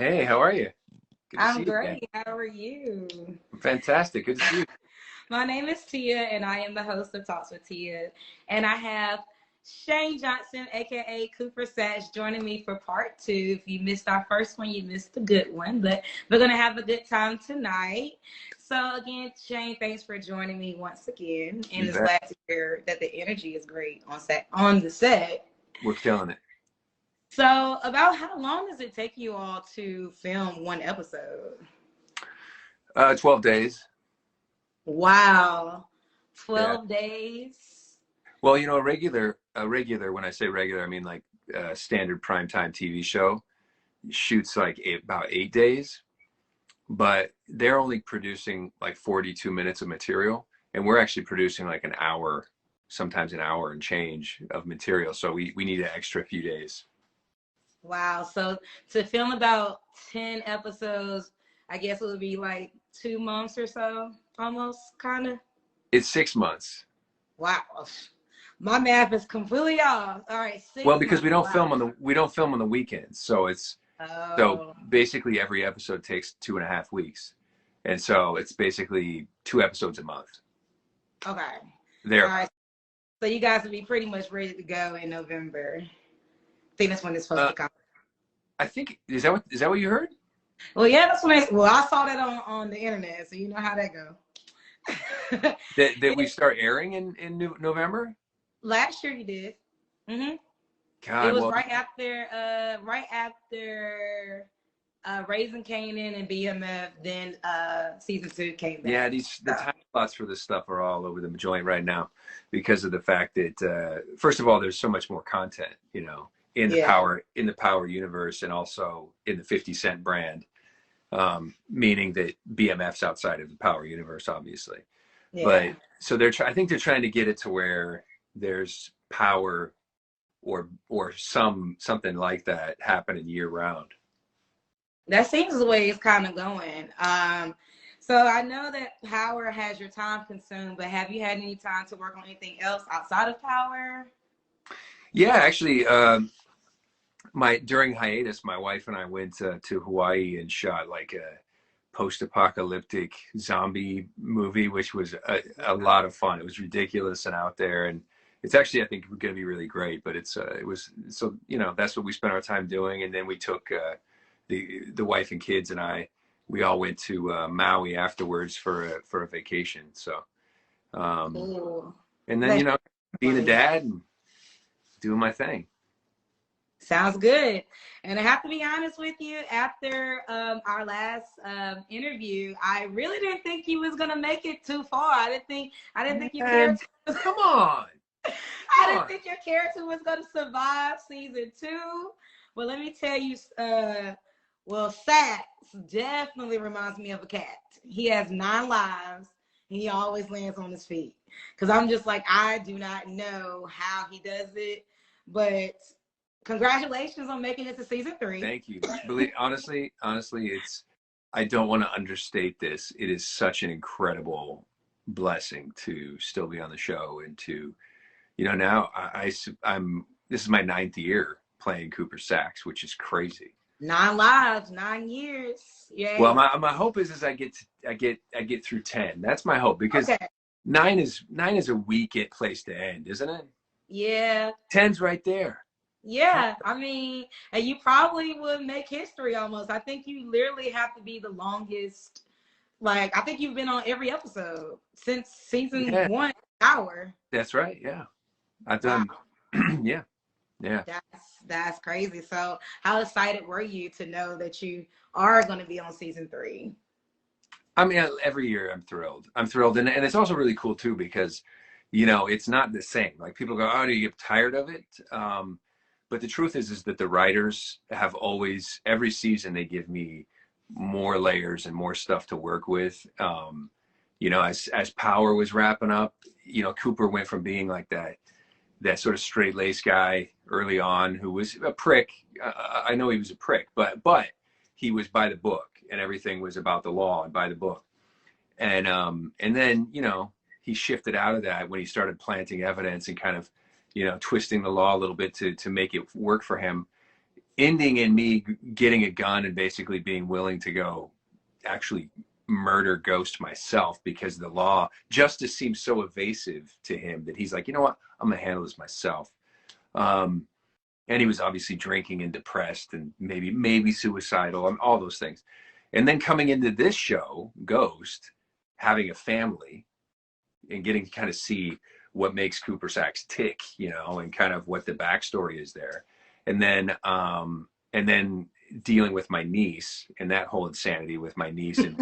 Hey, how are you? Good to see I'm you again. great. How are you? Fantastic. Good to see you. My name is Tia, and I am the host of Talks with Tia. And I have Shane Johnson, aka Cooper Saxe, joining me for part two. If you missed our first one, you missed the good one, but we're gonna have a good time tonight. So again, Shane, thanks for joining me once again, and You it's bet. glad to hear that the energy is great on the set. We're killing it. So, about how long does it take you all to film one episode? 12 days. Wow. Yeah. 12 days. Well, a regular, when I say regular, I mean like standard primetime TV show shoots like about 8 days, but they're only producing like 42 minutes of material, and we're actually producing like an hour, sometimes an hour and change of material. So we need an extra few days. Wow. So to film about 10 episodes, I guess it would be like 2 months or so, almost kind of. It's 6 months. Wow. My math is completely off. All right, Well, six because months. Wow. we don't film on the weekends, so Oh, basically every episode takes 2.5 weeks, and so it's basically 2 episodes a month. okay. All There, right. So you guys will be pretty much ready to go in November. I think that's when it's supposed uh, to come. I think is that what you heard? Well, yeah, that's when I saw that on the internet, so you know how that go. That we start airing in November. Last year you did. Hmm. It God, was well, right after Raising Canaan and BMF. Then season two came yeah, back. these the So, time slots for this stuff are all over the joint right now, because of the fact that first of all, there's so much more content, yeah, in the Power universe, and also in the 50 Cent brand. Meaning that BMF's outside of the Power universe, obviously. But yeah. so I think they're trying to get it to where there's Power or something like that happening year round. That seems the way it's kind of going. So I know that Power has your time consumed, but have you had any time to work on anything else outside of Power? Yeah, actually, my during hiatus, my wife and I went to Hawaii and shot like a post-apocalyptic zombie movie, which was a lot of fun. It was ridiculous and out there, and it's actually, I think, going to be really great. But it was, so that's what we spent our time doing, and then we took the wife and kids and we all went to Maui afterwards for a vacation. So Ooh, and then that's being a funny. dad and doing my thing. Sounds good. And I have to be honest with you, after our last interview, I really didn't think you was gonna make it too far. I didn't think your And character come on, I come didn't on. think your character was gonna survive season two. But let me tell you, well, Sax definitely reminds me of a cat. He has 9 lives and he always lands on his feet. Cause I'm just like, I do not know how he does it, but congratulations on making it to season three. Thank you. Honestly, I don't want to understate this. It is such an incredible blessing to still be on the show, and to, now I'm this is my ninth year playing Cooper Saxe, which is crazy. 9 lives, 9 years. Well, Yay. my hope is I get through 10. That's my hope, because Okay. nine is a weak place to end, isn't it? Yeah. 10's right there. Yeah, I mean, and you probably would make history almost. I think you literally have to be the longest. Like, I think you've been on every episode since season Yeah, one, hour. that's right. Yeah, I've Wow, done. Yeah, yeah. that's crazy. So, how excited were you to know that you are going to be on season three? I mean, every year I'm thrilled. I'm thrilled, and it's also really cool too, because it's not the same. Like, people go, "Oh, do you get tired of it?" But the truth is that the writers have always, every season, they give me more layers and more stuff to work with. As Power was wrapping up, Cooper went from being like that sort of straight laced guy early on, who was a prick. I know he was a prick, but he was by the book, and everything was about the law and by the book. And then he shifted out of that when he started planting evidence and kind of twisting the law a little bit to make it work for him. ending in me getting a gun and basically being willing to go actually murder ghost myself, because the law justice seems so evasive to him that he's like, you know what, I'm gonna handle this myself. um and he was obviously drinking and depressed and maybe suicidal and all those things. And then coming into this show, Ghost, having a family and getting to kind of see what makes Cooper Saxe tick, you know, and kind of what the backstory is there. And then dealing with my niece and that whole insanity with my niece and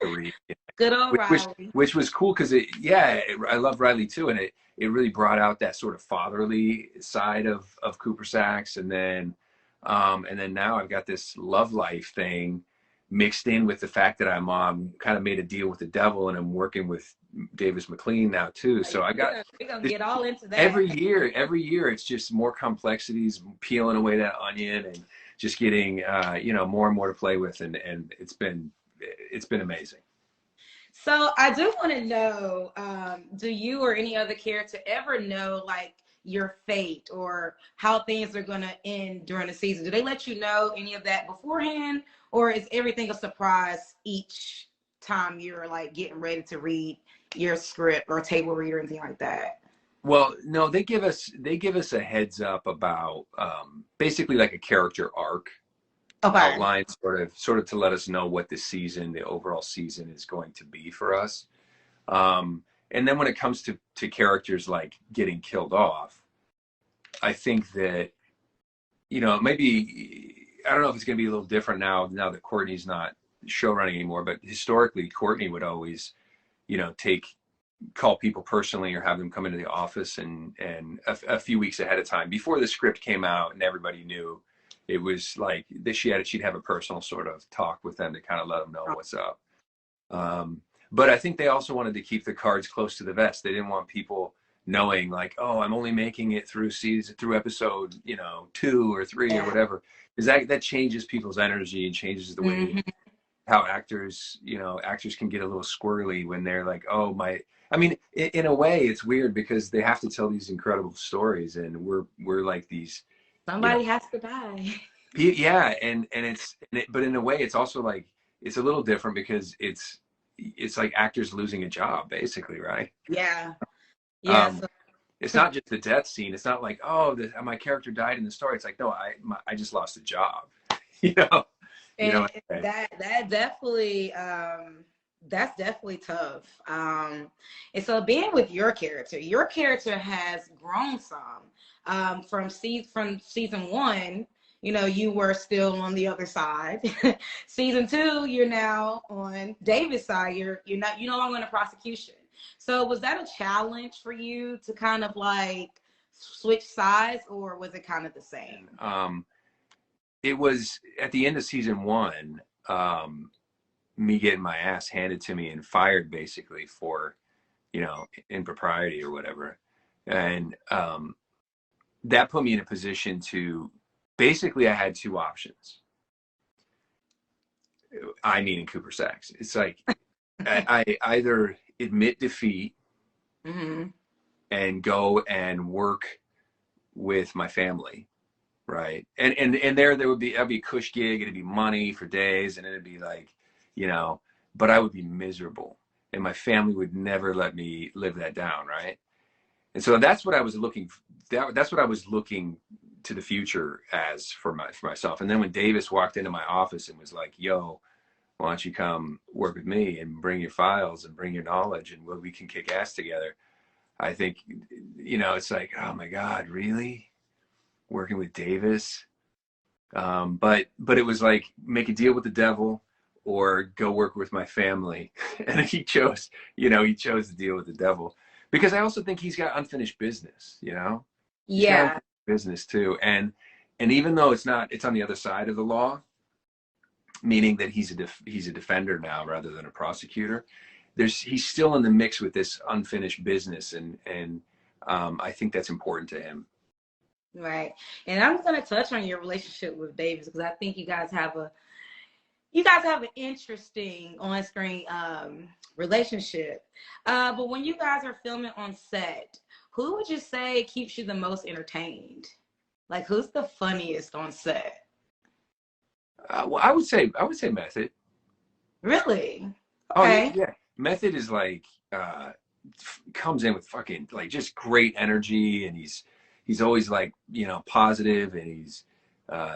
Tariq, Good old which, which Riley. which was cool because I love Riley too, and it really brought out that sort of fatherly side of Cooper Saxe. And then now I've got this love life thing mixed in with the fact that I'm kind of made a deal with the devil, and I'm working with Davis McLean now too. So I got we're gonna get all into that. Every year it's just more complexities, peeling away that onion and just getting more and more to play with, and it's been amazing. So I do want to know, do you or any other character ever know like your fate or how things are going to end during the season? Do they let you know any of that beforehand, or is everything a surprise each time you're like getting ready to read your script or table read or anything like that? Well, no, they give us a heads up about basically like a character arc Okay. outline, sort of to let us know what the overall season is going to be for us. And then when it comes to characters like getting killed off, I think that, maybe, I don't know if it's going to be a little different now that Courtney's not show running anymore, but historically Courtney would always, call people personally or have them come into the office and a few weeks ahead of time before the script came out and everybody knew. It was like she'd have a personal sort of talk with them to kind of let them know what's up. But I think they also wanted to keep the cards close to the vest. They didn't want people knowing like, oh, I'm only making it through episode, 2 or 3 or whatever, because that changes people's energy and changes the way how actors can get a little squirrely when they're like, oh my. I mean, in a way, it's weird because they have to tell these incredible stories, and we're like these. Somebody has to die. Yeah, but in a way, it's also like it's a little different because it's like actors losing a job, basically, right? Yeah. Yeah. It's not just the death scene. It's not like, oh, my character died in the story. It's like, no, I just lost a job. you know. And that definitely that's definitely tough. And so being with your character has grown some from season 1. You were still on the other side. Season 2, you're now on David's side. You're no longer in the prosecution. So was that a challenge for you to kind of like switch sides, or was it kind of the same? It was at the end of season 1, me getting my ass handed to me and fired basically for, impropriety or whatever. And that put me in a position to, basically I had 2 options. I mean, in Cooper Saxe, it's like I either admit defeat and go and work with my family, right? And there would be, that'd be a cush gig, it'd be money for days, and it'd be like, but I would be miserable, and my family would never let me live that down, right? And so that's what I was looking. That's what I was looking to the future as for myself. And then when Davis walked into my office and was like, "Yo, why don't you come work with me and bring your files and bring your knowledge, and we can kick ass together?" I think, it's like, oh my God, really? Working with Davis? But it was like, make a deal with the devil or go work with my family. And he chose to deal with the devil, because I also think he's got unfinished business, Yeah. Business too. And even though it's on the other side of the law, meaning that he's a defender now rather than a prosecutor, he's still in the mix with this unfinished business. And I think that's important to him. Right. And I'm going to touch on your relationship with Davis, because I think you guys have an interesting on-screen relationship. But when you guys are filming on set, who would you say keeps you the most entertained? Like, who's the funniest on set? Well, I would say Method. Really? Oh yeah, Okay. yeah. Method is like comes in with fucking like just great energy, and he's always like positive, and he's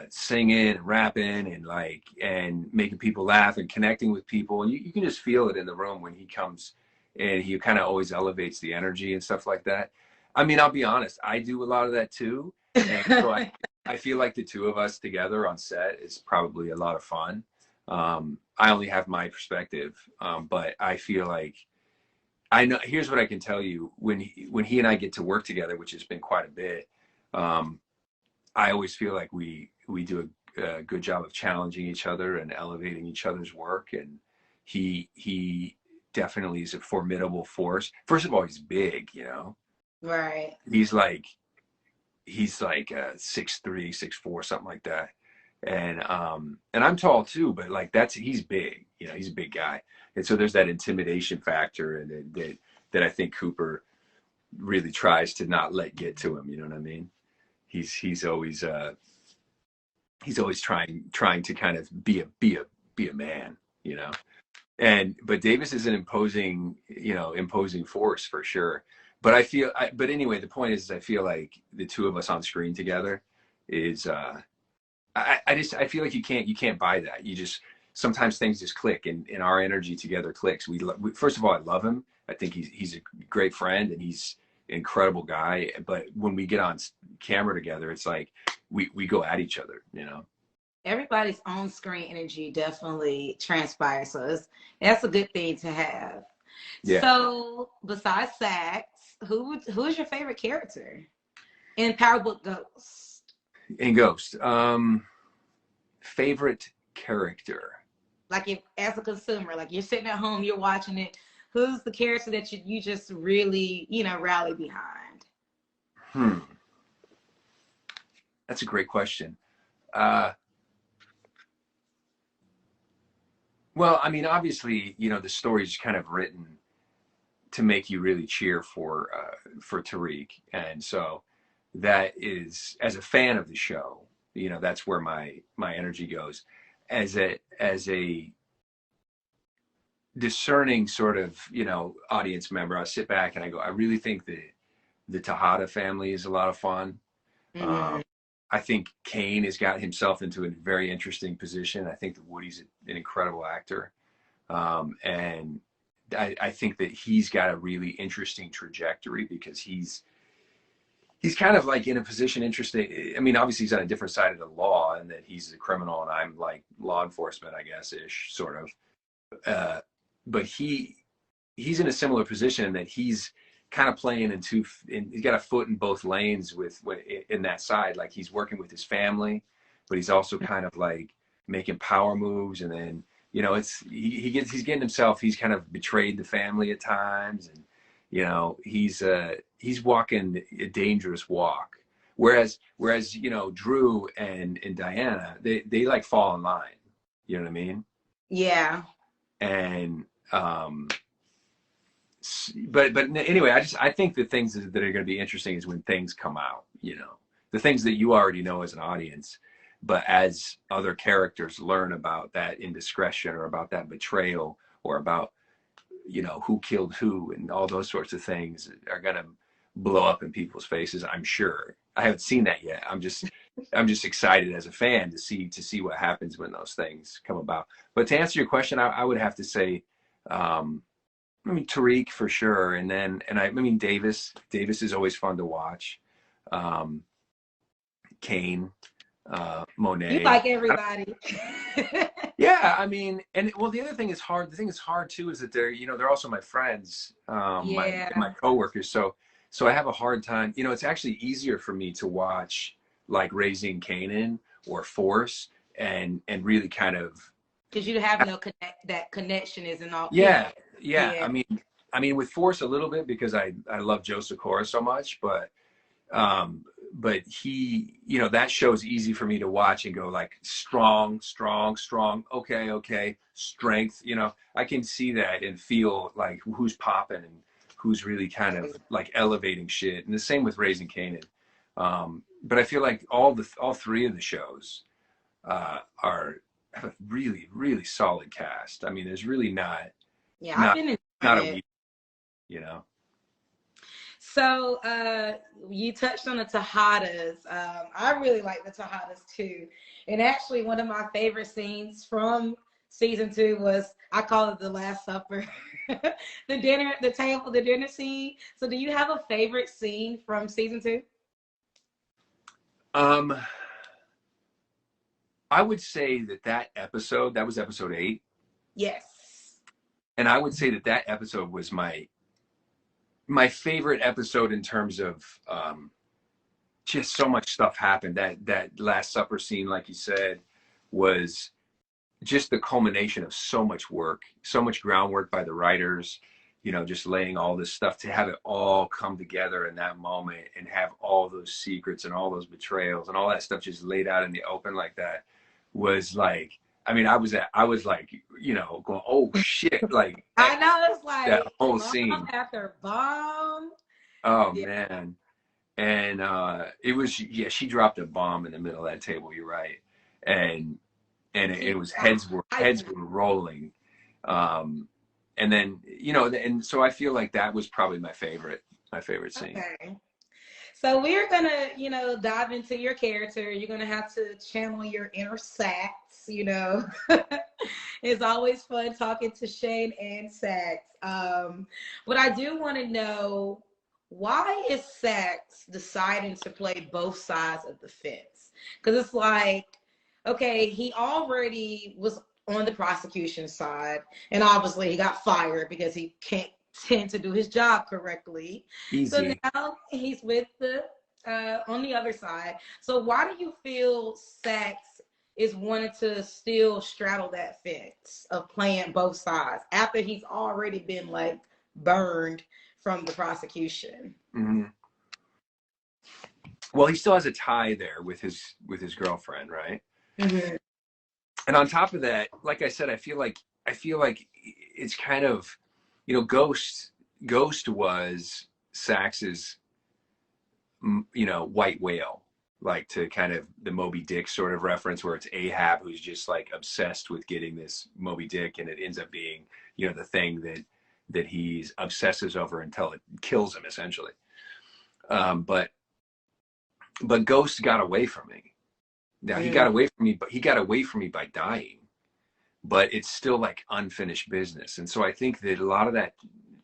singing and rapping and like and making people laugh and connecting with people, and you can just feel it in the room when he comes, and he kind of always elevates the energy and stuff like that. I mean, I'll be honest, I do a lot of that too, and so I feel like the two of us together on set is probably a lot of fun. I only have my perspective, but I feel like I know. Here's what I can tell you: when he and I get to work together, which has been quite a bit, um, I always feel like we do a good job of challenging each other and elevating each other's work. And he definitely is a formidable force. First of all, he's big. Right. He's like he's like 6'3", 6'4", something like that. And I'm tall too, but like he's big. He's a big guy, and so there's that intimidation factor, and that I think Cooper really tries to not let get to him. You know what I mean? He's always trying to kind of be a man. You know. But Davis is an imposing force for sure. But but anyway, the point is I feel like the two of us on screen together is I feel like you can't buy that. You just sometimes things just click, and our energy together clicks. First of all, I love him. I think he's a great friend, and he's an incredible guy. But when we get on camera together, it's like we go at each other. Everybody's on screen energy definitely transpires. So that's a good thing to have. Yeah. So besides Sax, who's your favorite character in Powerbook Ghost? And Ghost, favorite character. Like, if as a consumer, like you're sitting at home, you're watching it, who's the character that you just really, rally behind? Hmm. That's a great question. Uh, well, I mean, obviously, the story's kind of written to make you really cheer for Tariq, and so that is, as a fan of the show, that's where my energy goes. As a discerning sort of audience member, I sit back and I go, I really think the Tejada family is a lot of fun. Mm-hmm. Um, I think Kane has got himself into a very interesting position. I think that Woody's an incredible actor. And I think that he's got a really interesting trajectory because he's kind of like in a position interesting. I mean, obviously he's on a different side of the law, and that he's a criminal and I'm like law enforcement, I guess, ish, sort of. But he's in a similar position in that he's kind of playing he's got a foot in both lanes in that side. Like, he's working with his family, but he's also kind of like making power moves. And then, he's getting himself, he's kind of betrayed the family at times. And, he's walking a dangerous walk. Whereas, Drew and Diana, they like fall in line. You know what I mean? Yeah. And, but anyway, I think the things that are going to be interesting is when things come out, the things that you already know as an audience, but as other characters learn about that indiscretion or about that betrayal or about, who killed who and all those sorts of things are going to blow up in people's faces. I'm sure. I haven't seen that yet. I'm just excited as a fan to see what happens when those things come about. But to answer your question, I would have to say, I mean, Tariq for sure, I mean, Davis. Davis is always fun to watch. Um, Kane, You Monet. like everybody. Yeah, I mean, and well, the other thing is hard. The thing is hard too is that they're also my friends, my Yeah. coworkers. So I have a hard time. It's actually easier for me to watch like Raising Kanan or Force and really kind of. Because you have no that connection isn't all, Yeah, yeah. Yeah. I mean, with Force a little bit because I love Joe Sikora so much, but he, that show's easy for me to watch and go like strong, strong, strong. Okay, strength. I can see that and feel like who's popping and who's really kind of like elevating shit. And the same with Raising Kanan. But I feel like all three of the shows have a really, really solid cast. I mean, there's really Yeah, I've not been not a enjoying it. weak, you know. So you touched on the Tejadas. I really like the Tejadas too. And actually, one of my favorite scenes from season 2 was, I call it the Last Supper, the dinner, the table, the dinner scene. So do you have a favorite scene from season 2? Um, I would say that episode, that was episode 8, Yes. and I would say that episode was my favorite episode in terms of just so much stuff happened. That Last Supper scene, like you said, was just the culmination of so much work, so much groundwork by the writers, just laying all this stuff to have it all come together in that moment and have all those secrets and all those betrayals and all that stuff just laid out in the open like that was like, I mean, I was like, going, oh shit, like I know, it's that like whole bomb scene. after bomb. Oh Yeah. man. And it was, yeah, she dropped a bomb in the middle of that table. You're right. And it She was got heads hyped. were rolling. And then, and so I feel like that was probably my favorite scene. Okay. So we're gonna, dive into your character. You're gonna have to channel your inner Saxe. It's always fun talking to Shane and Saxe. But I do want to know, why is Saxe deciding to play both sides of the fence? Because it's like, okay, he already was on the prosecution side, and obviously he got fired because he can't tend to do his job correctly. So Easy. now he's with the on the other side. So why do you feel Saxe is wanting to still straddle that fence of playing both sides after he's already been like burned from the prosecution? Hmm. Well, he still has a tie there with his girlfriend, right? Mm-hmm. And on top of that, like I said, I feel like it's kind of, Ghost was Saxe's, white whale, like, to kind of the Moby Dick sort of reference, where it's Ahab who's just like obsessed with getting this Moby Dick, and it ends up being, the thing that he's obsesses over until it kills him, essentially. But Ghost got away from me. Now he got away from me, but he got away from me by dying. But it's still like unfinished business, and so I think that a lot of that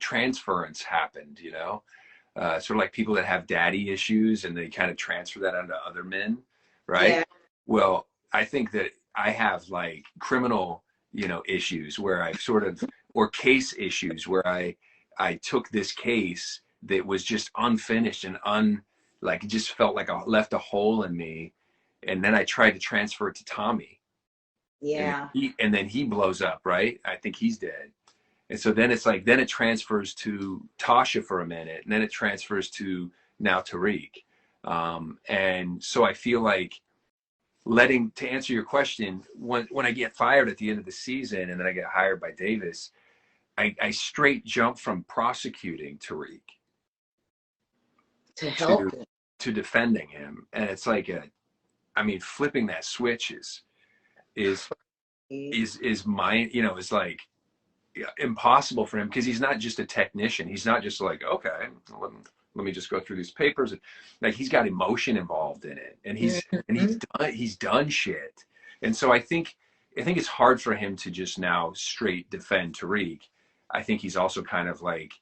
transference happened, sort of like people that have daddy issues and they kind of transfer that onto other men, right? Yeah. Well, I think that I have like criminal, issues where I've sort of, or case issues where I took this case that was just unfinished and like, it just felt like I left a hole in me, and then I tried to transfer it to Tommy, Yeah. and then he blows up, right? I think he's dead. And so then it's like, then it transfers to Tasha for a minute, and then it transfers to now Tariq. And so I feel like, to answer your question, when I get fired at the end of the season and then I get hired by Davis, I straight jump from prosecuting Tariq To to help him. defending him. And it's like flipping that switch is mine, is like impossible for him, because he's not just a technician. He's not just like, okay, let me just go through these papers. Like, he's got emotion involved in it, and he's done shit. And so I think it's hard for him to just now straight defend Tariq. I think he's also kind of like,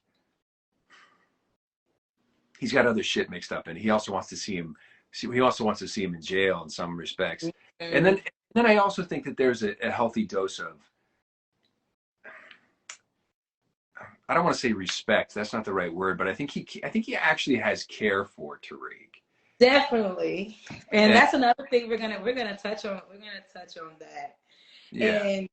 he's got other shit mixed up, and he also wants to see him. He also wants to see him in jail in some respects. And then I also think that there's a healthy dose of, I don't want to say respect. That's not the right word, but I think he actually has care for Tariq. Definitely. And And that's another thing we're gonna touch on. We're gonna touch on that. yeah, And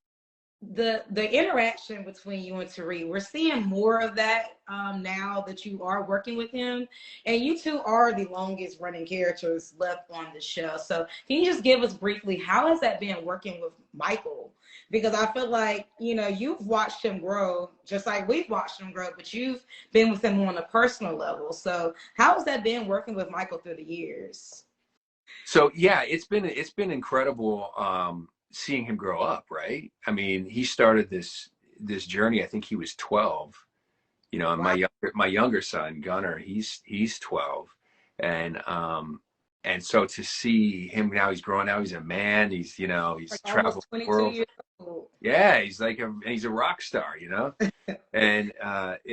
the interaction between you and Tariq, we're seeing more of that now that you are working with him, and you two are the longest running characters left on the show. So can you just give us briefly, how has that been working with Michael? Because I feel like, you know, you've watched him grow just like we've watched him grow, but you've been with him on a personal level. So how has that been working with Michael through the years? So yeah, it's been incredible seeing him grow up, right? I mean, he started this journey, I think he was 12, you know, and Wow. my younger son, Gunnar, he's 12. And so to see him now, he's growing, now he's a man, he's, you know, he's Like traveled almost the 22 world. years old. Yeah, he's a rock star, you know? And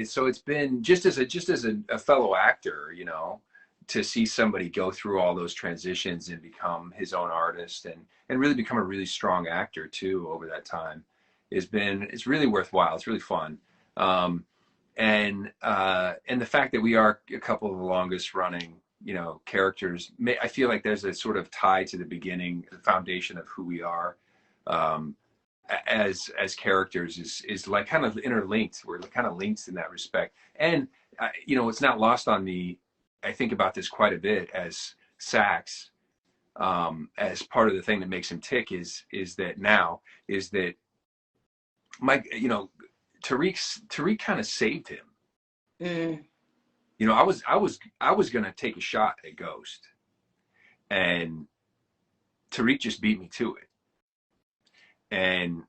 so it's been just as a fellow actor, you know, to see somebody go through all those transitions and become his own artist and really become a really strong actor too over that time it's really worthwhile. It's really fun. Um, and the fact that we are a couple of the longest running, you know, characters, I feel like there's a sort of tie to the beginning, the foundation of who we are. Um, as characters is like kind of interlinked. We're kind of linked in that respect. And you know, it's not lost on me. I think about this quite a bit as Saxe, as part of the thing that makes him tick is that Mike, you know, Tariq kind of saved him. Mm. You know, I was gonna take a shot at Ghost, and Tariq just beat me to it. And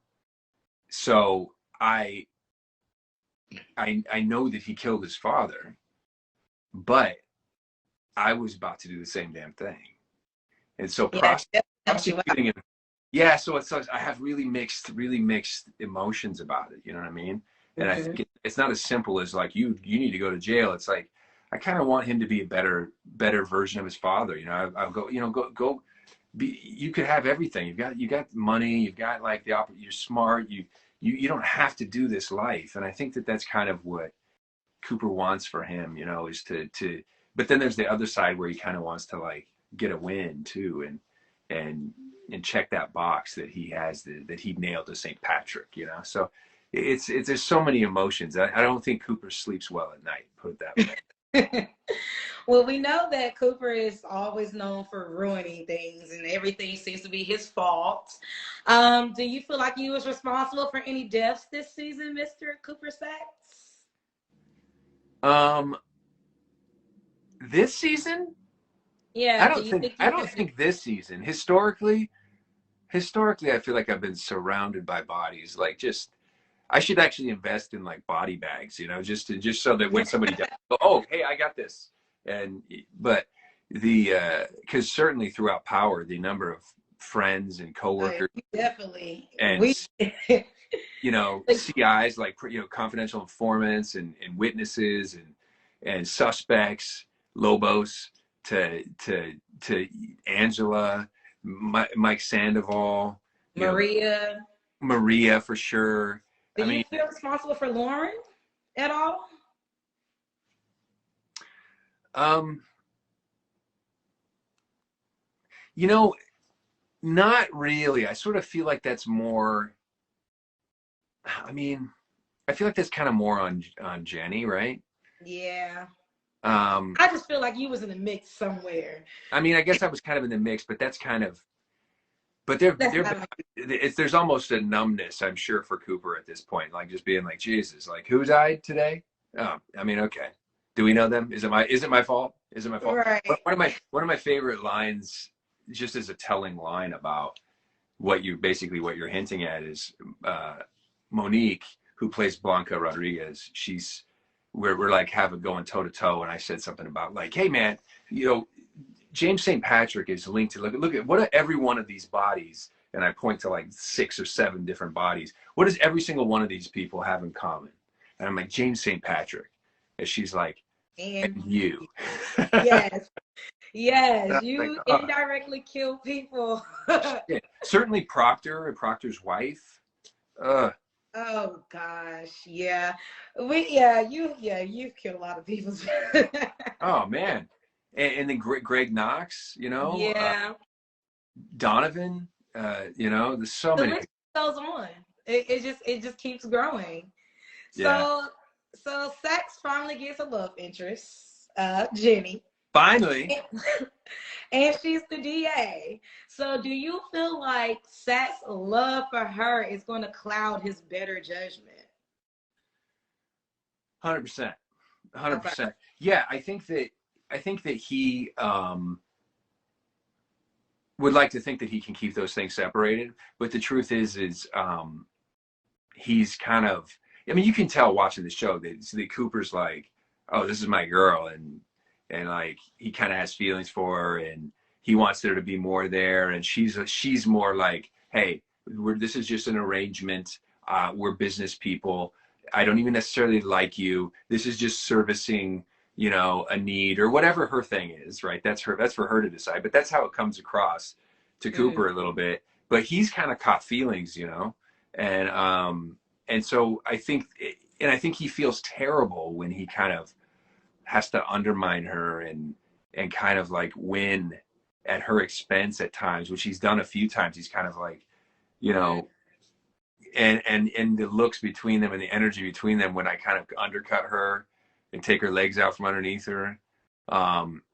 so I know that he killed his father, but I was about to do the same damn thing. And so Yeah, that helps you out. prosecuting it, yeah. So I have really mixed emotions about it. You know what I mean? And I Mhm. think it's not as simple as like you need to go to jail. It's like I kind of want him to be a better version of his father. You know, I'll go, you know, go be. You could have everything. You got money. You've got like you're smart. You don't have to do this life. And I think that that's kind of what Cooper wants for him, you know, is to but then there's the other side where he kind of wants to like get a win too and and check that box that he has that he nailed to St. Patrick, you know. So it's there's so many emotions. I don't think Cooper sleeps well at night, put it that way. Well, we know that Cooper is always known for ruining things, and everything seems to be his fault. Do you feel like you was responsible for any deaths this season, Mr. Cooper Saxe? Um this season, Yeah. Do you think I you don't could? think this season. Historically I feel like I've been surrounded by bodies. Like just I should actually invest in like body bags, you know, just so that when somebody does, oh, hey, I got this. And but the because certainly throughout Power, the number of friends and Oh, yeah, coworkers definitely. and We. you know CIs like you know confidential informants and witnesses and suspects, Lobos to Angela, Mike Sandoval, you know Maria. Maria for sure. Do I you mean, feel responsible for Lauren at all? um, you know, not really. I sort of feel like that's more. I mean, I feel like that's kind of more on Jenny, right? Yeah. Um, I just feel like you was in the mix somewhere. I mean, I guess I was kind of in the mix, but that's kind of. But there, That's there, not like, there's almost a numbness, I'm sure, for Cooper at this point, like just being like, Jesus, like who died today? Oh, I mean, okay. Do we know them? Is it my fault? Is it my fault? right. One of my favorite lines, just as a telling line about what you're hinting at is uh, Monique, who plays Blanca Rodriguez. We're like have it going toe to toe, and I said something about like, hey man, you know, James St. Patrick is linked to look at what are every one of these bodies, and I point to like 6 or 7 different bodies. What does every single one of these people have in common? And I'm like James St. Patrick, and she's like, And and you. yes, yes, Like, you oh, indirectly kill people. shit. Certainly Proctor and Proctor's wife. Oh gosh, yeah. You've killed a lot of people. Oh man, and then Greg Knox, you know, Yeah. Donovan, you know, there's so The many. list goes on. It just keeps growing. Yeah. So Saxe finally gets a love interest, Jenny. Finally. And she's the DA. So do you feel like Saxe's love for her is going to cloud his better judgment? 100%. Okay. 100%. Yeah, I think that he would like to think that he can keep those things separated, but the truth is he's kind of, I mean, you can tell watching the show that Cooper's like, oh, this is my girl, and like he kind of has feelings for her, and he wants there to be more there, and she's more like, hey, this is just an arrangement. We're business people. I don't even necessarily like you. This is just servicing, a need or whatever her thing is, right? That's for her to decide. But that's how it comes across to Mm. Cooper a little bit. But he's kind of caught feelings, and so I think he feels terrible when he kind of has to undermine her and kind of like win at her expense at times, which he's done a few times. He's kind of like, you Mm. know, and the looks between them and the energy between them when I kind of undercut her and take her legs out from underneath her.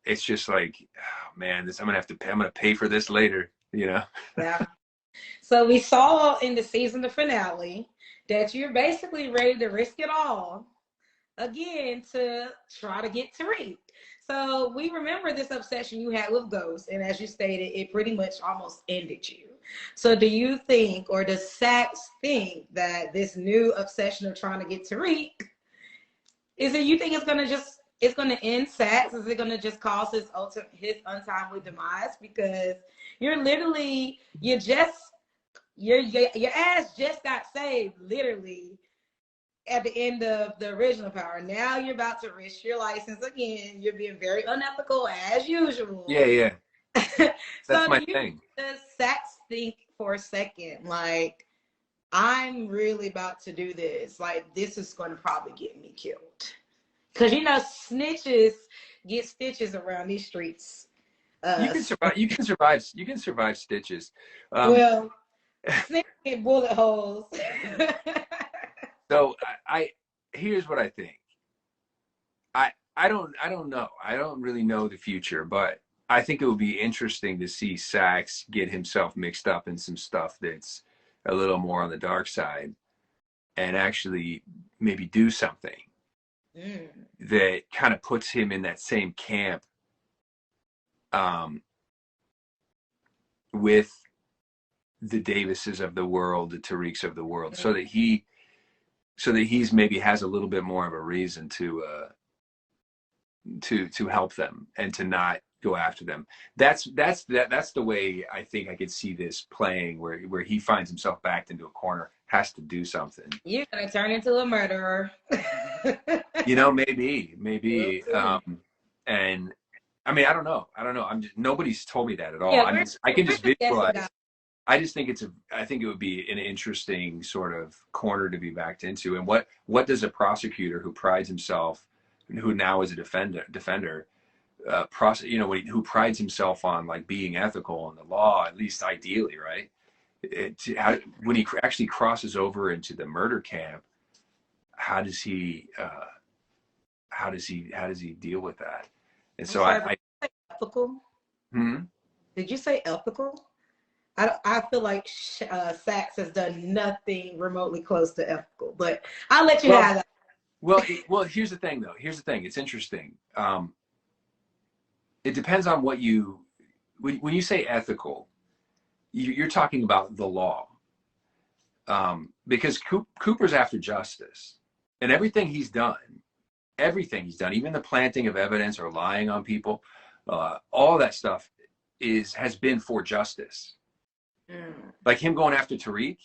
It's just like, oh, man, I'm gonna pay for this later. Yeah. So we saw in the season the finale that you're basically ready to risk it all again to try to get Tariq. So we remember this obsession you had with Ghost, and as you stated, it pretty much almost ended you. So do you think, or does Sax think that this new obsession of trying to get Tariq, is it you think it's gonna end Sax? Is it gonna just cause his untimely demise? Because you're literally your ass just got saved literally at the end of the original Power. Now you're about to risk your license again. You're being very unethical as Yeah, usual. yeah, that's So my thing. does Sax think for a second, like, I'm really about to do this. Like, this is going to probably get me killed. Because, snitches get stitches around these streets. You Uh, can survive. You can survive. You can survive stitches. Um, well, snitches get bullet holes. so here's what I think. I don't know. I don't really know the future, but I think it would be interesting to see Sax get himself mixed up in some stuff that's a little more on the dark side and actually maybe do something Mm. that kind of puts him in that same camp um, with the Davises of the world, the Tariqs of the world, so that he's maybe has a little bit more of a reason to help them and to not go after them. That's the way I think I could see this playing, where he finds himself backed into a corner, has to do something. You're going to turn into a murderer. We'll Maybe. see. And I mean, I don't know. Nobody's told me that at all. Yeah, I can we're just just guessing, visualize. guys. I just think I think it would be an interesting sort of corner to be backed into. And what does a prosecutor who prides himself, who now is a defender, who prides himself on like being ethical in the law, at least ideally, right? When he actually crosses over into the murder camp, how does he deal with that? And I'm so sorry, but did you say ethical? hmm? Did you say ethical? I feel like Sachs has done nothing remotely close to ethical, but I'll let you well, have that. well, here's the thing, though. Here's the thing. It's interesting. It depends on when you say ethical, you're talking about the law, because Cooper's after justice, and everything he's done, even the planting of evidence or lying on people, all that stuff has been for justice. Mm. Like him going after Tariq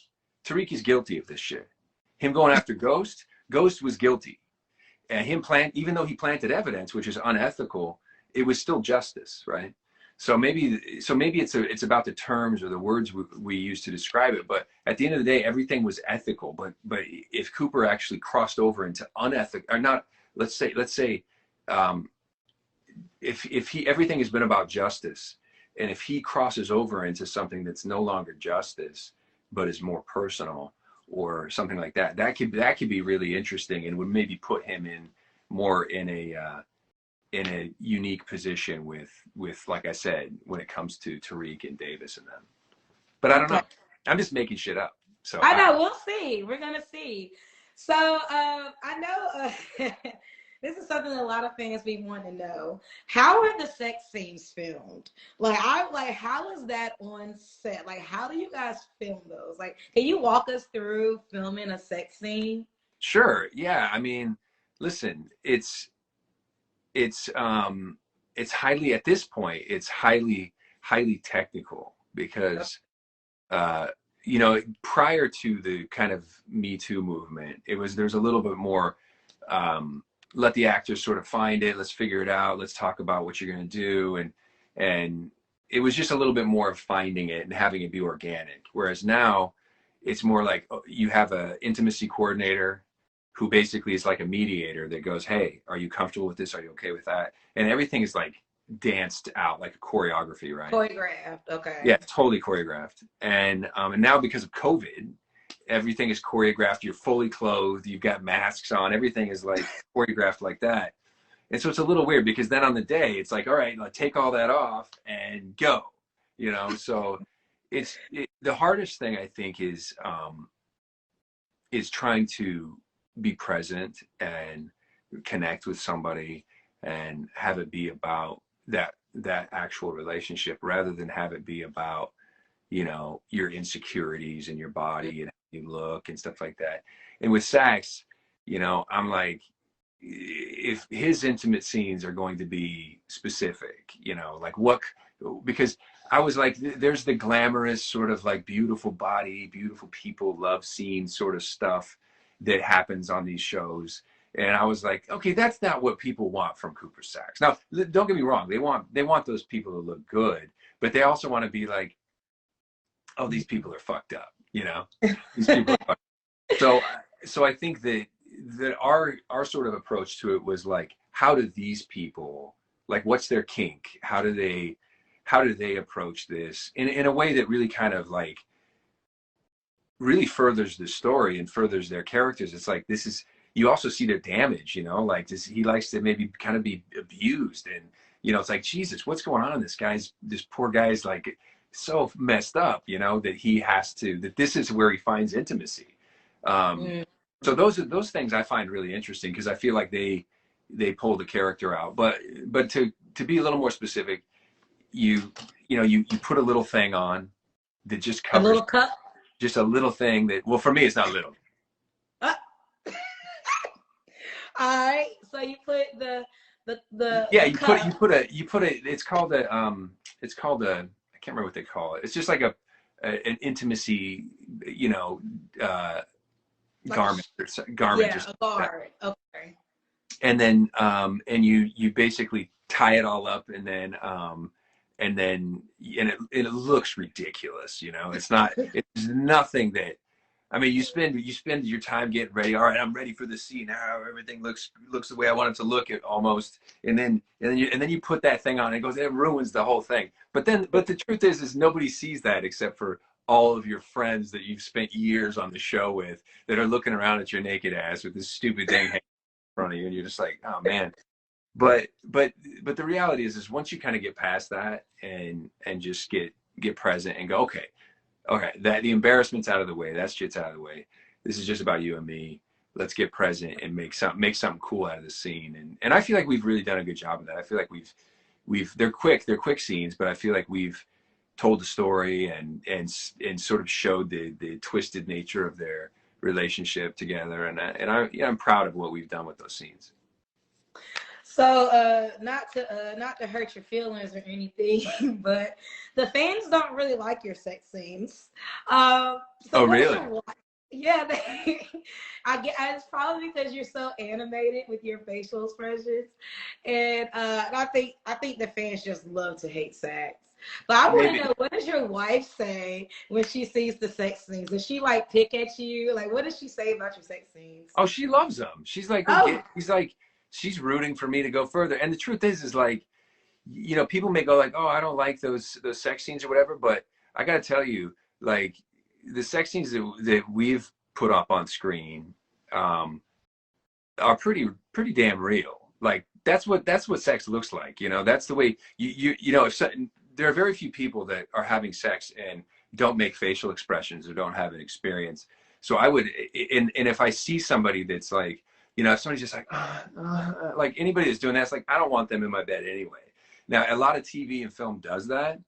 is guilty of this shit. Him going after Ghost was guilty. And even though he planted evidence, which is unethical, it was still justice, right? So maybe it's about the terms or the words we use to describe it. But at the end of the day, everything was ethical. But if Cooper actually crossed over into unethical, or not, let's say, if he everything has been about justice, and if he crosses over into something that's no longer justice but is more personal, or something like that. That could be really interesting, and would maybe put him in more in a unique position with like I said, when it comes to Tariq and Davis and them. But I don't Okay. know. I'm just making shit up. So I know. We'll see. We're gonna see. So I know this is something that a lot of fans be wanting to know. How are the sex scenes filmed? Like, I like, how is that on set? Like, how do you guys film those? Like, can you walk us through filming a sex scene? sure, yeah. I mean, listen, it's it's highly at this point. It's highly technical because uh, you know, prior to the kind of Me Too movement, there's a little bit more, let the actors sort of find it, let's figure it out, let's talk about what you're going to do, and it was just a little bit more of finding it and having it be organic. Whereas now, it's more like you have a intimacy coordinator who basically is like a mediator that goes, "Hey, are you comfortable with this? Are you okay with that?" And everything is like danced out like a choreography, right? Choreographed. Yeah, Okay. totally choreographed. And now because of COVID, everything is choreographed. You're fully clothed. You've got masks on. Everything is like choreographed like that. And so it's a little weird because then on the day, it's like, all right, like, take all that off and go. You know, so the hardest thing I think is trying to be present and connect with somebody and have it be about that actual relationship rather than have it be about, you know, your insecurities and your body and how you look and stuff like that. And with Saxe, you know, I'm like, if his intimate scenes are going to be specific, you know, like what, because I was like, there's the glamorous sort of like beautiful body, beautiful people, love scene sort of stuff that happens on these shows. And I was like, okay, that's not what people want from Cooper Saxe. Now, don't get me wrong, they want those people to look good, but they also want to be like, oh, these people are fucked up, you know, these people are fucked up. So I think that our sort of approach to it was like, how do these people, like, what's their kink? How do they approach this in a way that really kind of like really furthers the story and furthers their characters? It's like, this is, you also see their damage, you know, like this, he likes to maybe kind of be abused, and you know, it's like, Jesus, what's going on? This poor guy's like so messed up, you know, that this is where he finds intimacy. um Mm. so those things I find really interesting because I feel like they pull the character out. But to be a little more specific, you put a little thing on that just A covers, little cup. just a little thing that, well, for me it's not little. Uh, all right. So you put Yeah, the cup, you put a it's called a, I can't remember what they call it. It's just like an intimacy, you know, uh like a garment garment or yeah, a something like that. guard. Okay. And then and you basically tie it all up, and then it looks ridiculous, you know. It's nothing that, I mean, you spend your time getting ready. All right, I'm ready for the scene now. Everything looks the way I want it to look, it almost. And then you put that thing on, and it ruins the whole thing. But the truth is nobody sees that except for all of your friends that you've spent years on the show with, that are looking around at your naked ass with this stupid thing hanging in front of you, and you're just like, oh man. But the reality is once you kind of get past that and just get present and go, okay, that the embarrassment's out of the way, that shit's out of the way. This is just about you and me. Let's get present and make something cool out of the scene. And I feel like we've really done a good job of that. I feel like they're quick scenes, but I feel like we've told the story and sort of showed the twisted nature of their relationship together. I'm proud of what we've done with those scenes. So, not to hurt your feelings or anything, but the fans don't really like your sex scenes. So Oh, what is really? your yeah? It's probably because you're so animated with your facial expressions, and I think the fans just love to hate sex. But I want to Maybe. know, what does your wife say when she sees the sex scenes? Does she like pick at you? Like, what does she say about your sex scenes? Oh, she loves them. She's like, Oh, he's like, she's rooting for me to go further. And the truth is like, you know, people may go like, oh, I don't like those sex scenes or whatever, but I gotta tell you, like, the sex scenes that put up on screen are pretty damn real. Like that's what sex looks like. You know, that's the way you know, if there are very few people that are having sex and don't make facial expressions or don't have an experience. So I would, and if I see somebody that's like, you know, if somebody's just like anybody that's doing that, it's like, I don't want them in my bed anyway. Now, a lot of TV and film does that.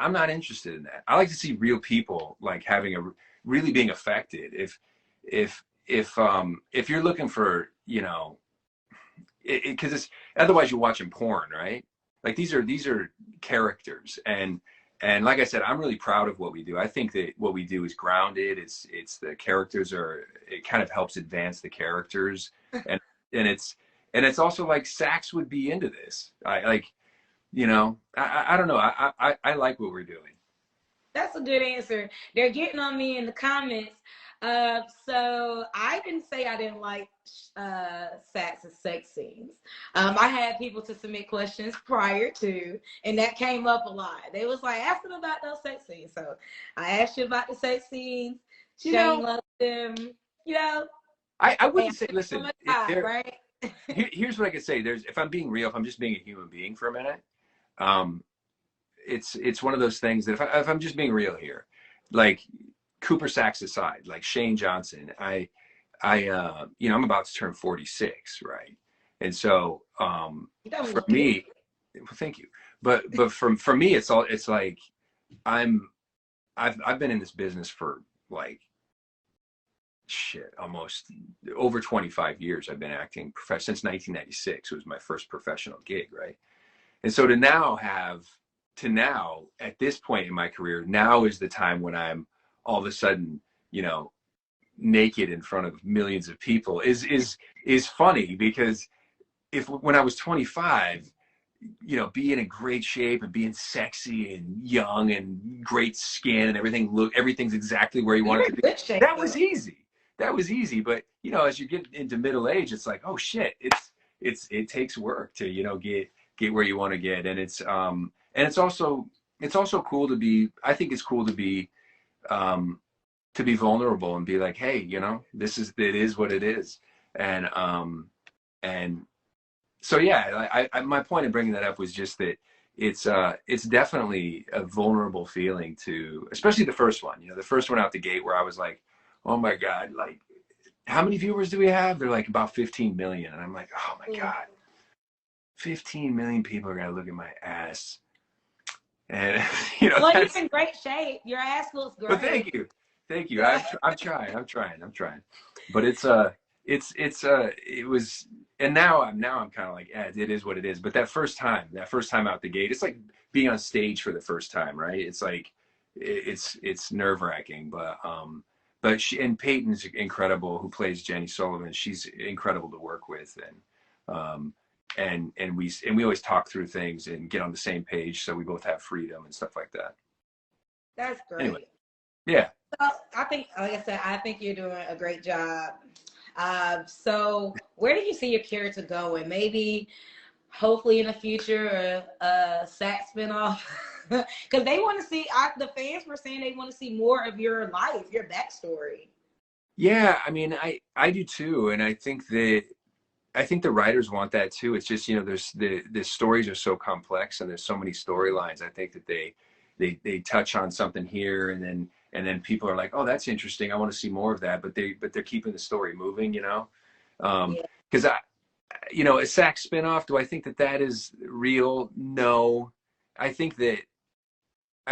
I'm not interested in that. I like to see real people like having really being affected. If you're looking for, you know, because it's otherwise you're watching porn, right? Like these are characters, and like I said, I'm really proud of what we do. I think that what we do is grounded. It's the characters it kind of helps advance the characters, and it's also like Saxe would be into this. I like, you know, I don't know. I like what we're doing. That's a good answer. They're getting on me in the comments. So I didn't say I didn't like Saxe's sex scenes. I had people to submit questions prior to, and that came up a lot. They was like, asking about those sex scenes. So I asked you about the sex scenes. Shane loved them. You know, I wouldn't say, listen, right? Here's what I could say. If I'm being real, if I'm just being a human being for a minute, it's one of those things that if I'm just being real here, like Cooper Saxe aside, like Shane Johnson, you know, I'm about to turn 46, right? And so for me, well, thank you. But for me, it's like I've been in this business for like almost over 25 years. I've been acting since 1996. It was my first professional gig, right? And so to now at this point in my career, now is the time when I'm all of a sudden, you know, naked in front of millions of people is funny, because when I was 25, you know, being in great shape and being sexy and young and great skin and everything's exactly where you want it to be. Shape, that was easy. But you know, as you get into middle age, it's like, oh shit, it takes work to, you know, get where you want to get. And it's also cool to be, I think it's cool to be vulnerable and be like, hey, you know, it is what it is. And so yeah, my point in bringing that up was just that it's definitely a vulnerable feeling to, especially the first one, you know, the first one out the gate where I was like, oh my God, like how many viewers do we have? They're like about 15 million. And I'm like, oh my God, 15 million people are going to look at my ass. And you know, well, you're in great shape. Your ass looks great. But thank you. I'm trying. But it was, and now I'm kind of like, it is what it is. But that first time out the gate, it's like being on stage for the first time, right? It's like, it's nerve wracking, but and Peyton's incredible, who plays Jenny Sullivan. She's incredible to work with, and we always talk through things and get on the same page, so we both have freedom and stuff like that. That's great. Anyway, yeah. So I think, like I said, I think you're doing a great job. So where do you see your character going? Maybe, hopefully in the future, a Saxe spinoff, because they want to see. The fans were saying they want to see more of your life, your backstory. Yeah, I mean, I do too, and I think the writers want that too. It's just, you know, the stories are so complex and there's so many storylines. I think that they touch on something here, and then people are like, oh, that's interesting, I want to see more of that. But they're keeping the story moving, you know. Because you know, a Saxe spinoff, do I think that is real? No. I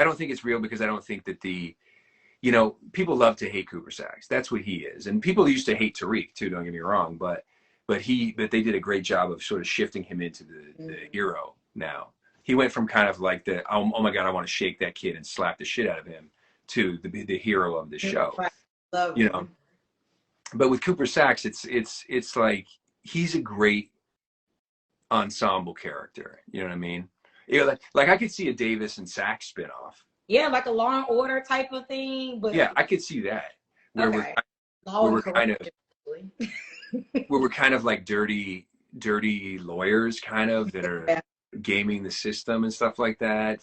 don't think it's real, because I don't think that you know, people love to hate Cooper Saxe. That's what he is. And people used to hate Tariq too, don't get me wrong, but they did a great job of sort of shifting him into the hero now. He went from kind of like oh my God, I want to shake that kid and slap the shit out of him, to the hero of the show. Love you know. But with Cooper Saxe, it's like he's a great ensemble character. You know what I mean? You know, like I could see a Davis and Saxe spinoff. Yeah, like a Law and Order type of thing. But yeah, I could see that. Where we're kind of like dirty lawyers, kind of, that are gaming the system and stuff like that.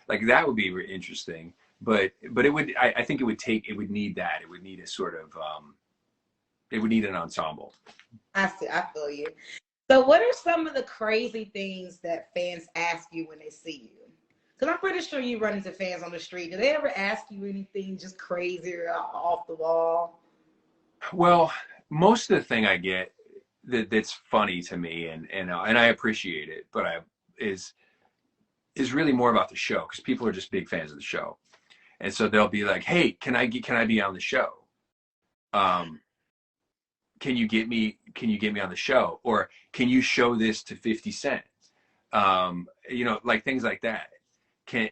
Like that would be interesting. But it would, I think it would need that. It would need a sort of it would need an ensemble. I see. I feel you. So, what are some of the crazy things that fans ask you when they see you? Because I'm pretty sure you run into fans on the street. Do they ever ask you anything just crazy or off the wall? Well, most of the thing I get that's funny to me, and I appreciate it, but is is really more about the show, because people are just big fans of the show, and so they'll be like, "Hey, can I be on the show? Um, can you get me on the show, or can you show this to 50 Cent?" You know, like things like that.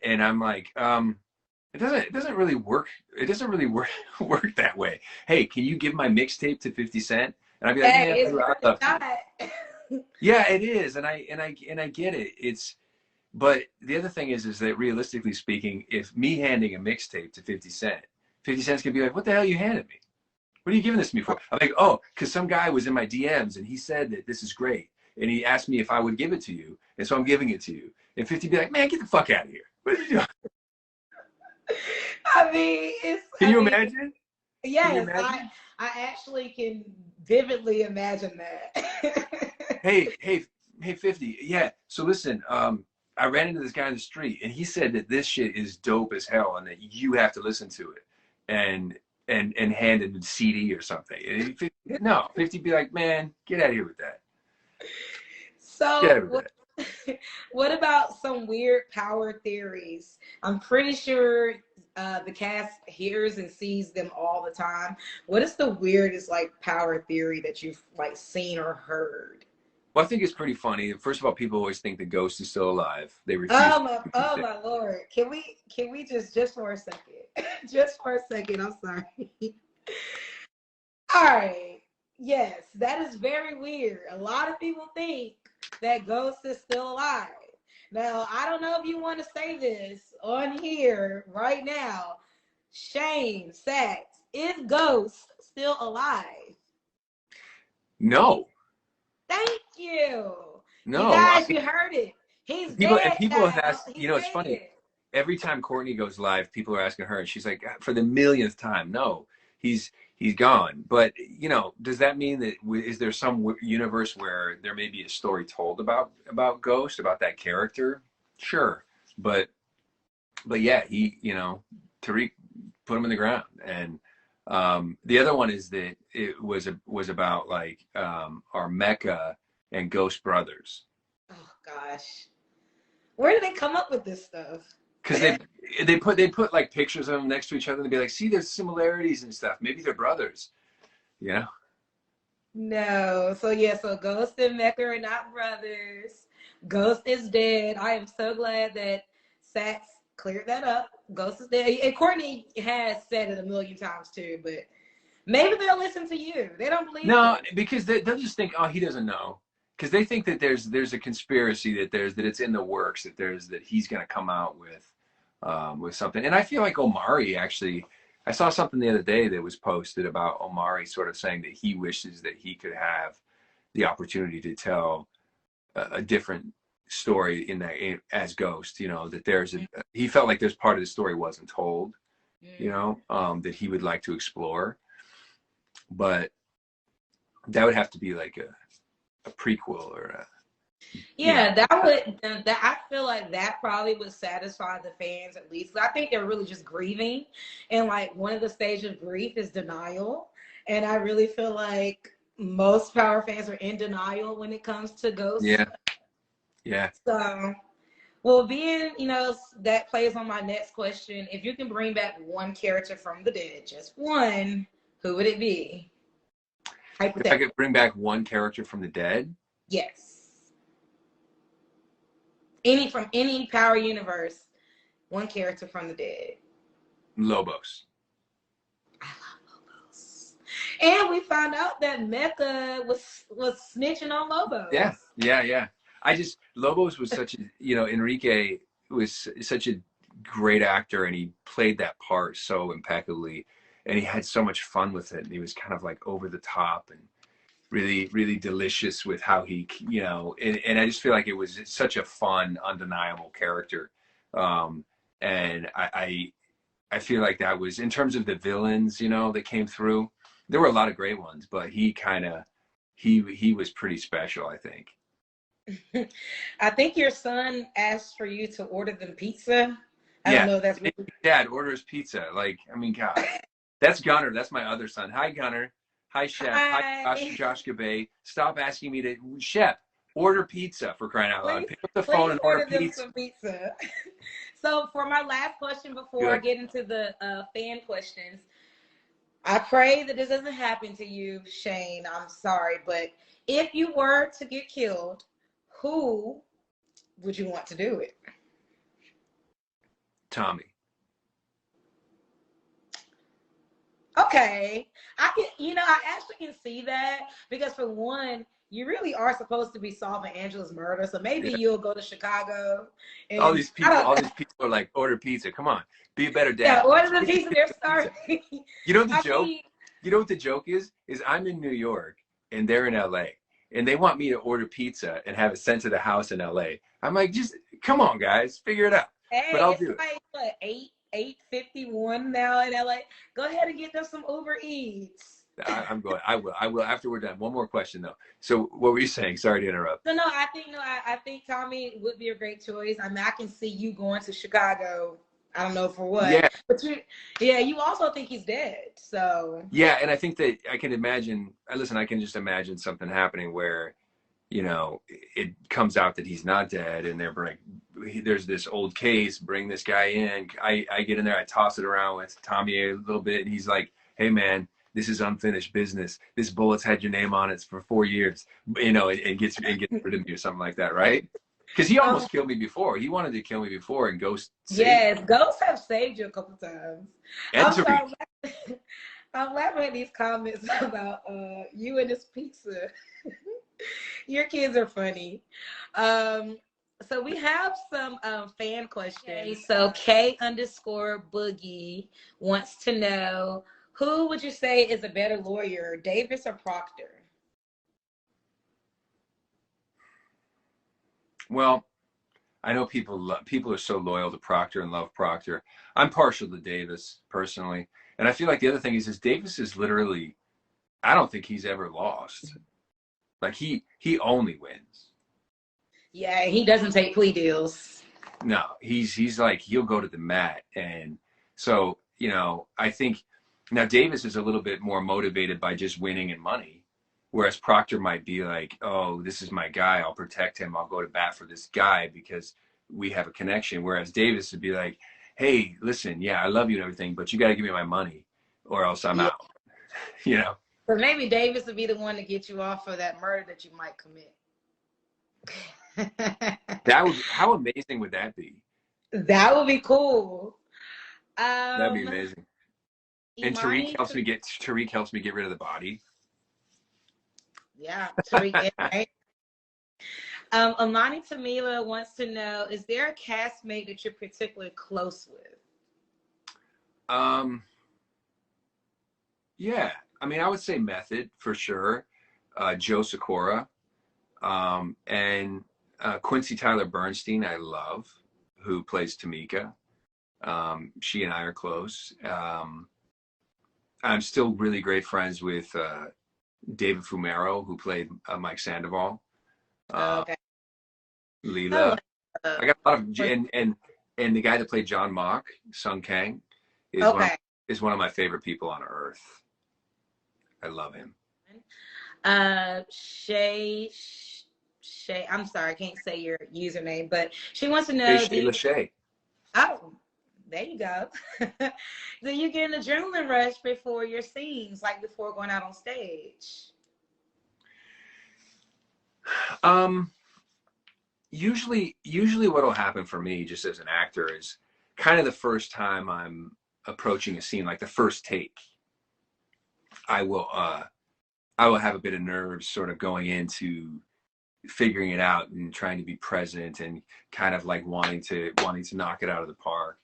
And I'm like, it doesn't really work. It doesn't really work work that way. Hey, can you give my mixtape to 50 Cent? And I'd be like, Hey, yeah, it's I'd worth a love to. shot. Yeah, it is, and I get it. But the other thing is that realistically speaking, if me handing a mixtape to 50 Cent, 50 Cent's gonna be like, what the hell you handed me? What are you giving this to me for? I'm like, oh, because some guy was in my DMs and he said that this is great, and he asked me if I would give it to you, and so I'm giving it to you. And 50 be like, man, get the fuck out of here. What are you doing? I mean, it's. Can I you mean, imagine? Can you yes, imagine? I actually can vividly imagine that. Hey, 50. Yeah. So listen, I ran into this guy in the street, and he said that this shit is dope as hell, and that you have to listen to it, and and hand it a CD or something. And 50, no, 50 be like, man, get out of here with that. Get out So of what? that. What about some weird power theories? I'm pretty sure the cast hears and sees them all the time. What is the weirdest like power theory that you've like seen or heard? Well, I think it's pretty funny. First of all, people always think the ghost is still alive. They refuse to believe Oh it. my Lord. Can we just for a second? Just for a second, I'm sorry. All right. Yes, that is very weird. A lot of people think that Ghost is still alive. Now, I don't know if you want to say this on here right now. Shane, Sax, is Ghost still alive? No, Thank you. You no. guys, you heard it. He's People and dead people have now. asked. You He's know, it's funny. dead. Every time Courtney goes live, people are asking her, and she's like, for the millionth time, no, he's gone. But you know, does that mean that is there some universe where there may be a story told about Ghost, about that character? Sure, but yeah, he, you know, Tariq put him in the ground, and the other one is that it was about like our Mecca and Ghost brothers. Oh gosh. Where did they come up with this stuff? Because they put like pictures of them next to each other and be like, see, there's similarities and stuff. Maybe they're brothers, you know? No. So yeah, so Ghost and Mecca are not brothers. Ghost is dead. I am so glad that Sax cleared that up. Ghost is dead. And Courtney has said it a million times too, but maybe they'll listen to you. They don't believe No, this. because they'll just think, oh, he doesn't know. Because they think that there's a conspiracy, that it's in the works, that he's going to come out with something. And I feel like Omari actually, I saw something the other day that was posted about Omari sort of saying that he wishes that he could have the opportunity to tell a different story in that, as Ghost. You know, that he felt like there's part of the story wasn't told. You Mm. know, that he would like to explore, but that would have to be like a prequel or a, you know. Yeah, that would that I feel like that probably would satisfy the fans at least. I think they're really just grieving, and like one of the stages of grief is denial, and I really feel like most Power fans are in denial when it comes to Ghosts. Yeah, yeah. So, well, being that plays on my next question. If you can bring back one character from the dead, just one, who would it be? If I Hypothetically, could bring back one character from the dead, yes. Any from any Power universe, one character from the dead. Lobos. I love Lobos. And we found out that Mecca was snitching on Lobos. Yeah, yeah, yeah. Lobos was such a, Enrique was such a great actor, and he played that part so impeccably, and he had so much fun with it, and he was kind of like over the top and really, really delicious with how he, and I just feel like it was such a fun, undeniable character. Um, and I feel like that was, in terms of the villains, that came through, There were a lot of great ones, but he kind of he was pretty special, I think. I think your son asked for you to order them pizza. I don't Yeah, know if that's really. Dad orders pizza. Like, I mean, God, that's Gunner. That's my other son. Hi, Gunner. Hi, Chef. Hi, Hi. Josh Gabay. Stop asking me to, Chef, order pizza for crying out loud. Please, Pick up the phone please and order order them pizza. some pizza. So for my last question before I Good. get into the fan questions, I pray that this doesn't happen to you, Shane. I'm sorry, but if you were to get killed, who would you want to do it? Tommy. Okay. I can, I actually can see that because for one, you really are supposed to be solving Angela's murder. So maybe Yeah. you'll go to Chicago All and these people, are like, order pizza. Come on, be a better yeah, dad. order the pizza they're starving. You know the I joke? mean, You know what the joke is? Is I'm in New York and they're in LA and they want me to order pizza and have it sent to the house in LA. I'm like, just come on, guys, figure it out. But hey, I'll it's do it. like what 8:51 now in LA. Go ahead and get them some Uber Eats. I'm going. I will after we're done. One more question though. So what were you saying? Sorry to interrupt. So no, I think Tommy would be a great choice. I mean, I can see you going to Chicago. I don't know for what, Yeah, but you also think he's dead. So yeah, and I think that I can imagine. Listen, I can just imagine something happening where, it comes out that he's not dead, and they're like, there's this old case. Bring this guy in. I get in there. I toss it around with Tommy a little bit, and he's like, "Hey, man, this is unfinished business. This bullet's had your name on it for 4 years. It gets rid of me or something like that, right?" Because he um, almost killed me before. He wanted to kill me before, and Ghost saved me. yes, ghosts have saved you a couple times. And I'm Tariq. sorry. I'm laughing at these comments about you and this pizza. Your kids are funny. So we have some fan questions. Okay, so K_Boogie wants to know, who would you say is a better lawyer, Davis or Proctor? Well, I know people are so loyal to Proctor and love Proctor. I'm partial to Davis personally, and I feel like the other thing is Davis is literally. I don't think he's ever lost. Like he only wins. Yeah, he doesn't take plea deals. No, he's like he'll go to the mat, and so I think now Davis is a little bit more motivated by just winning and money, whereas Proctor might be like, oh, this is my guy, I'll protect him, I'll go to bat for this guy because we have a connection. Whereas Davis would be like, hey, listen, yeah, I love you and everything, but you got to give me my money, or else I'm Yeah. out. you know. But maybe Davis would be the one to get you off of that murder that you might commit. How amazing would that be? That would be cool. That'd be amazing. And Imani, Tariq helps me get rid of the body. yeah, Tariq. Right? Imani Tamila wants to know: is there a castmate that you're particularly close with? Yeah. I mean, I would say Method for sure. Joe Sikora, and Quincy Tyler Bernstein, I love, who plays Tamika. She and I are close. I'm still really great friends with David Fumero, who played Mike Sandoval. Okay. Leela. I got a lot of and the guy that played John Mock, Sung Kang, is one of my favorite people on earth. I love him. Shay, I'm sorry, I can't say your username, but she wants to know. Hey, Shay Lachey. Oh, there you go. Do you get an adrenaline rush before your scenes, like before going out on stage? Usually what'll happen for me just as an actor is kind of the first time I'm approaching a scene, like the first take, I will have a bit of nerves sort of going into figuring it out and trying to be present and kind of like wanting to knock it out of the park.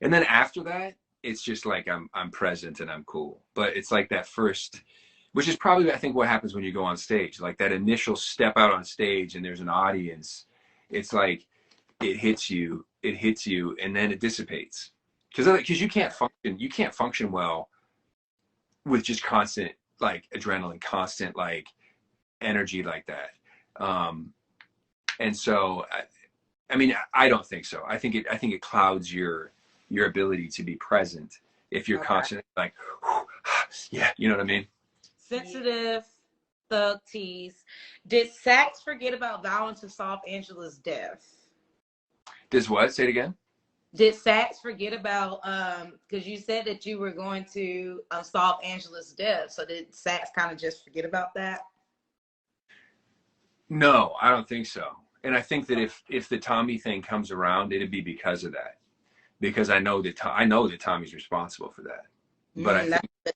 And then after that, it's just like I'm present and I'm cool. But it's like that first, which is probably I think what happens when you go on stage, like that initial step out on stage and there's an audience. It's like it hits you, and then it dissipates because you can't function well with just constant like adrenaline, constant like energy like that. And so, I mean, I don't think so. I think it clouds your ability to be present if you're constantly like, yeah, you know what I mean? Sensitive thug tease. Did Saxe forget about vowing to solve Angela's death? Does what? Say it again. Did Saxe forget about, because you said that you were going to solve Angela's death. So did Saxe kind of just forget about that? No, I don't think so. And I think that if the Tommy thing comes around, it'd be because of that. Because I know that Tommy's responsible for that. But I think that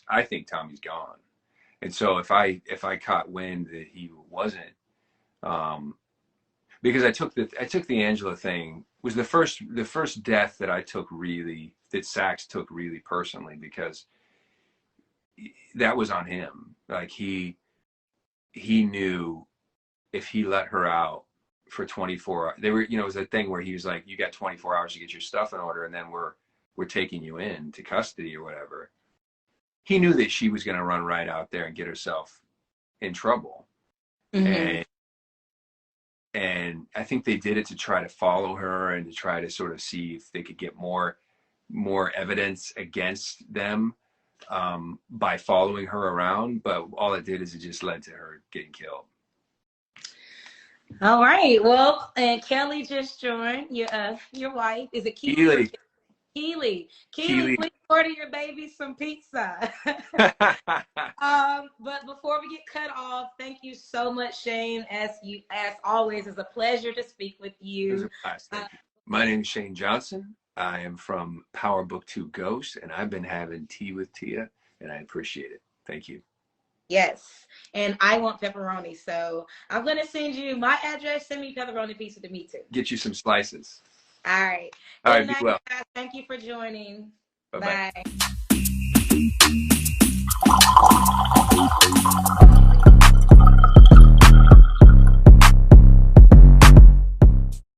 I think Tommy's gone. And so if I caught wind that he wasn't, because I took the Angela thing was the first death that I took that Saxe took really personally, because that was on him. Like he knew if he let her out for 24 hours, it was a thing where he was like, you got 24 hours to get your stuff in order, and then we're taking you in to custody or whatever. He knew that she was going to run right out there and get herself in trouble. Mm-hmm. And I think they did it to try to follow her and to try to sort of see if they could get more evidence against them by following her around. But all it did is it just led to her getting killed. All right. Well, and Kelly just joined. Your wife. Is it Keely? Keely, please order your baby some pizza. But before we get cut off, thank you so much, Shane. As always, it's a pleasure to speak with you. My name is Shane Johnson. I am from Powerbook 2 Ghost, and I've been having tea with Tia, and I appreciate it. Thank you. Yes, and I want pepperoni, so I'm going to send you my address. Send me pepperoni pizza to me too. Get you some slices. All right. All right, be well. Guys. Thank you for joining. Bye-bye. Bye.